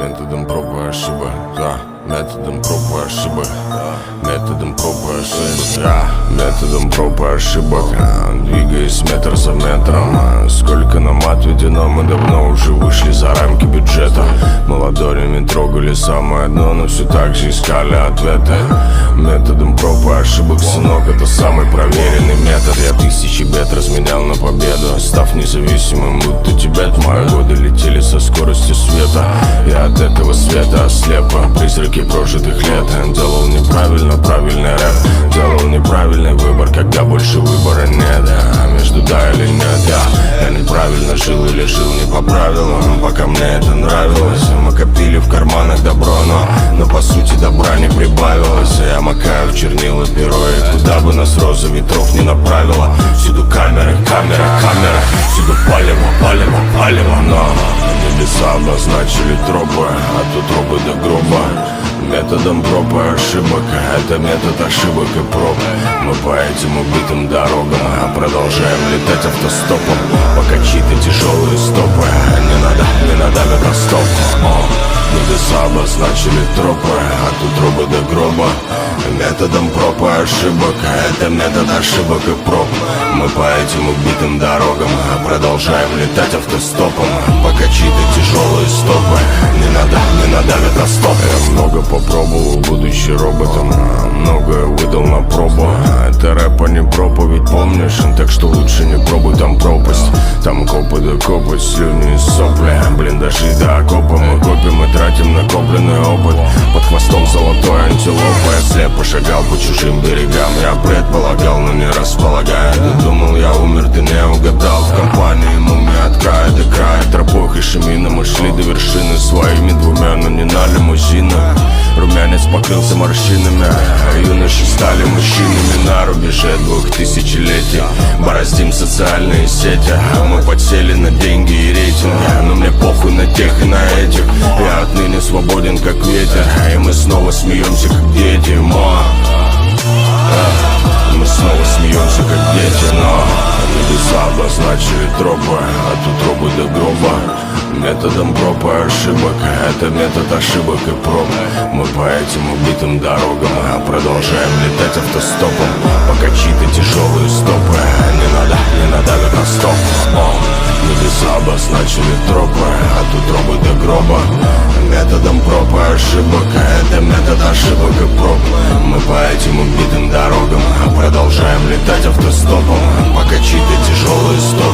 Методом проб и ошибок, да. Методом проб и ошибок, методом проб и ошибок, методом проб и ошибок, двигаясь метр за метром. Сколько нам отведено, мы давно уже вышли за рамки бюджета. Мы ладонями трогали самое дно, но все так же искали ответы. Методом проб и ошибок, сынок, это самый проверенный метод. Я тысячи бед разменял на победу, став независимым, будто Тибет. Мои годы летели со скоростью света. Я от этого света ослепа, призраки прожитых лет. Делал неправильно правильный рэп, делал неправильный выбор, когда больше выбора нет. Между да или нет, я неправильно жил или жил не по правилам. Пока мне это нравилось, мы копили в карманах добро, но по сути добра не прибавилось. Я макаю в чернила перо, и куда бы нас роза ветров не направила. Всюду камеры, камеры, камеры, всюду палево, палево, палево. Но небеса обозначили тропы, от утробы до гроба. Методом проб и ошибок, это метод ошибок и проб. Мы по этим убитым дорогам продолжаем летать автостопом, пока чьи-то тяжелые стопы не надавят на стоп. Небеса обозначили тропы, от утробы до гроба. Методом проб и ошибок, это метод ошибок и проб. Мы по этим убитым дорогам продолжаем летать автостопом, пока чьи-то тяжелые стопы не надавят на стоп. Я много попробовал, будучи роботом, многое выдал на пробу. Это рэп, а не проповедь, помнишь? Так что лучше не пробуй, там пропасть. Там копы да копоть, слюни и сопли, блиндажи до окопа. Мы копим и тратим накопленный опыт. Под хвостом золотой антилопы. Я слепо шагал по чужим берегам. Я предполагал, но не располагая. Ты думал, я умер, ты не угадал. В компании мумии от края до края. Тропой Хашимина мы шли до вершины своими двумя, но не на лимузинах. Румянец покрылся морщинами, а юноши стали мужчинами. На рубеже 2000-летий бороздим социальные сети. Мы подсели на деньги и рейтинги, но мне похуй на тех и на этих. Я отныне свободен как ветер, и мы снова смеемся как дети. Мы снова смеемся как дети, но небеса обозначили тропы, от утробы до гроба. Методом проб и ошибок, это метод ошибок и проб. Мы по этим убитым дорогам продолжаем летать автостопом, пока чьи-то тяжелые стопы не надавят на стоп. Небеса обозначили тропы, от утробы до гроба. Методом проб и ошибок, это метод ошибок и проб. Мы по этим убитым дорогам продолжаем летать автостопом, пока чьи-то тяжелые стопы